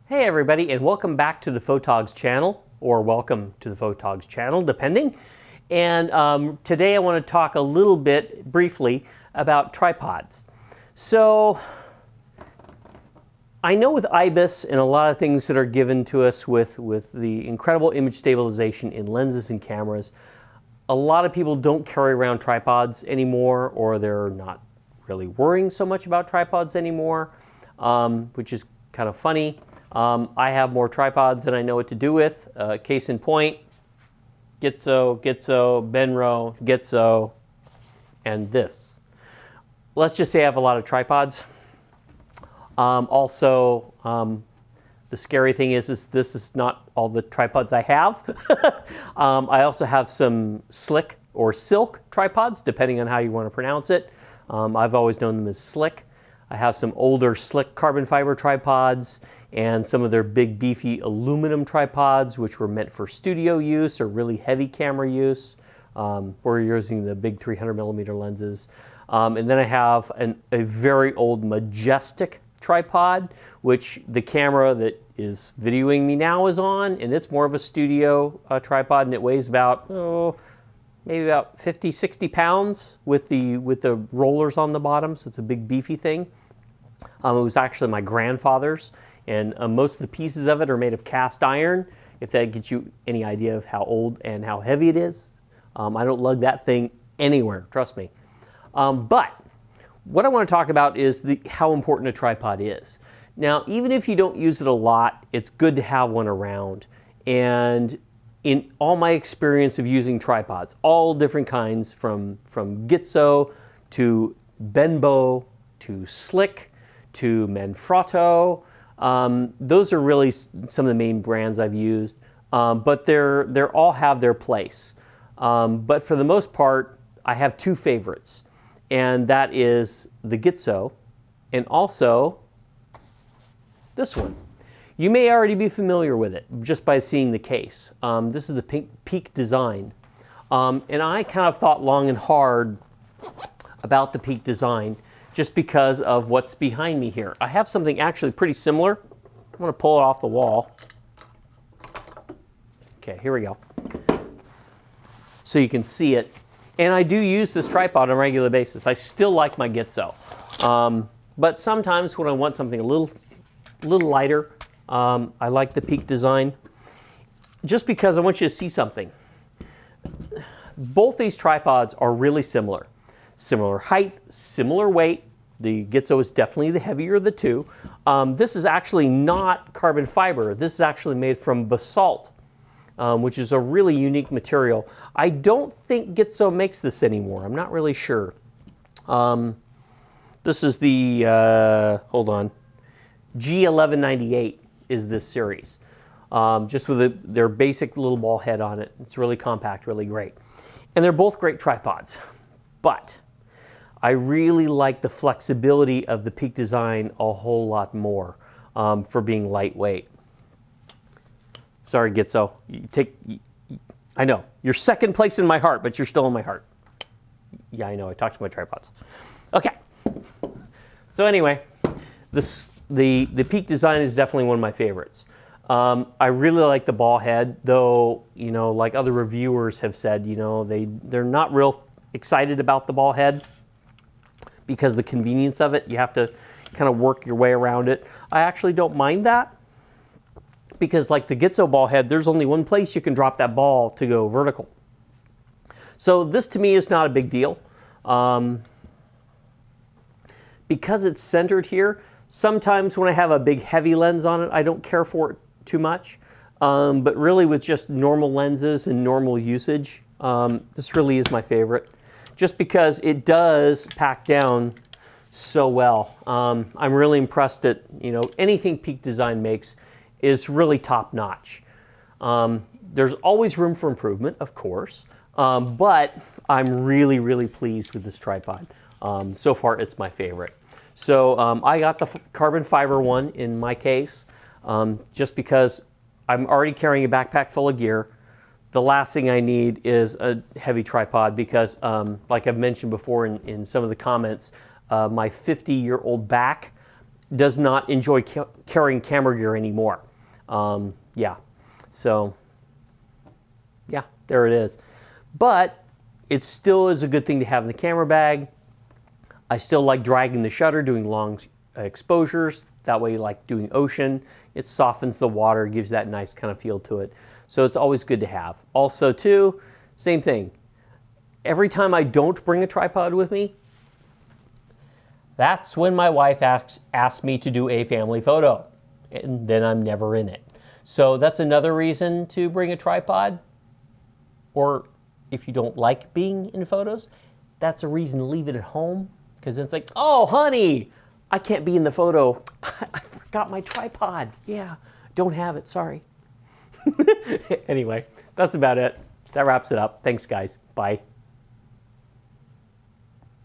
Hey everybody, and welcome back to the Photogs channel, or welcome to the Photogs channel, depending. And today I want to talk a little bit, briefly, about tripods. So, I know with IBIS and a lot of things that are given to us with the incredible image stabilization in lenses and cameras, a lot of people don't carry around tripods anymore, or they're not really worrying so much about tripods anymore, which is kind of funny. I have more tripods than I know what to do with. Case in point, Gitzo, Benro, Gitzo, and this. Let's just say I have a lot of tripods. Also, the scary thing is this is not all the tripods I have. I also have some slick or silk tripods, depending on how you want to pronounce it. I've always known them as slick. I have some older slick carbon fiber tripods and some of their big beefy aluminum tripods, which were meant for studio use or really heavy camera use. We're using the big 300mm lenses. And then I have a very old Majestic tripod, which the camera that is videoing me now is on, and it's more of a studio tripod, and it weighs about, maybe about 50, 60 pounds with the rollers on the bottom, so it's a big beefy thing. It was actually my grandfather's, and most of the pieces of it are made of cast iron, if that gets you any idea of how old and how heavy it is. I don't lug that thing anywhere, trust me. But what I want to talk about is how important a tripod is. Now, even if you don't use it a lot, it's good to have one around. And in all my experience of using tripods, all different kinds, from Gitzo to Benbow to Slick to Manfrotto, those are really some of the main brands I've used, but they're all have their place. But for the most part, I have two favorites, and that is the Gitzo and also this one. You may already be familiar with it just by seeing the case. This is the Peak Design. And I kind of thought long and hard about the Peak Design just because of what's behind me here. I have something actually pretty similar. I'm going to pull it off the wall. Okay, here we go. So you can see it. And I do use this tripod on a regular basis. I still like my Gitzo. But sometimes when I want something a little lighter, I like the Peak Design, just because I want you to see something. Both these tripods are really similar. Similar height, similar weight. The Gitzo is definitely the heavier of the two. This is actually not carbon fiber. This is actually made from basalt, which is a really unique material. I don't think Gitzo makes this anymore. I'm not really sure. This is the, hold on, G1198 is this series. Just with their basic little ball head on it. It's really compact, really great. And they're both great tripods. But I really like the flexibility of the Peak Design a whole lot more for being lightweight. Sorry, Gitzo. I know, you're second place in my heart, but you're still in my heart. Yeah, I know, I talked to my tripods. Okay, so anyway, the Peak Design is definitely one of my favorites. I really like the ball head, though, you know, like other reviewers have said, you know, they're not real excited about the ball head because of the convenience of it. You have to kind of work your way around it. I actually don't mind that, because like the Gitzo ball head, there's only one place you can drop that ball to go vertical. So this to me is not a big deal. Because it's centered here, sometimes when I have a big heavy lens on it, I don't care for it too much. But really with just normal lenses and normal usage, this really is my favorite. Just because it does pack down so well. I'm really impressed at, you know, anything Peak Design makes is really top notch. There's always room for improvement, of course, but I'm really, really pleased with this tripod. So far, it's my favorite. So I got the carbon fiber one in my case, just because I'm already carrying a backpack full of gear. The last thing I need is a heavy tripod because, like I've mentioned before in some of the comments, my 50-year-old back does not enjoy carrying camera gear anymore. Yeah, so yeah, there it is. But it still is a good thing to have in the camera bag. I still like dragging the shutter, doing long exposures. That way, like doing ocean, it softens the water, gives that nice kind of feel to it. So it's always good to have. Also too, same thing. Every time I don't bring a tripod with me, that's when my wife asks me to do a family photo, and then I'm never in it. So that's another reason to bring a tripod. Or if you don't like being in photos, that's a reason to leave it at home, because it's like, oh, honey, I can't be in the photo. I forgot my tripod. Yeah, don't have it, sorry. Anyway, that's about it. That wraps it up. Thanks, guys. Bye.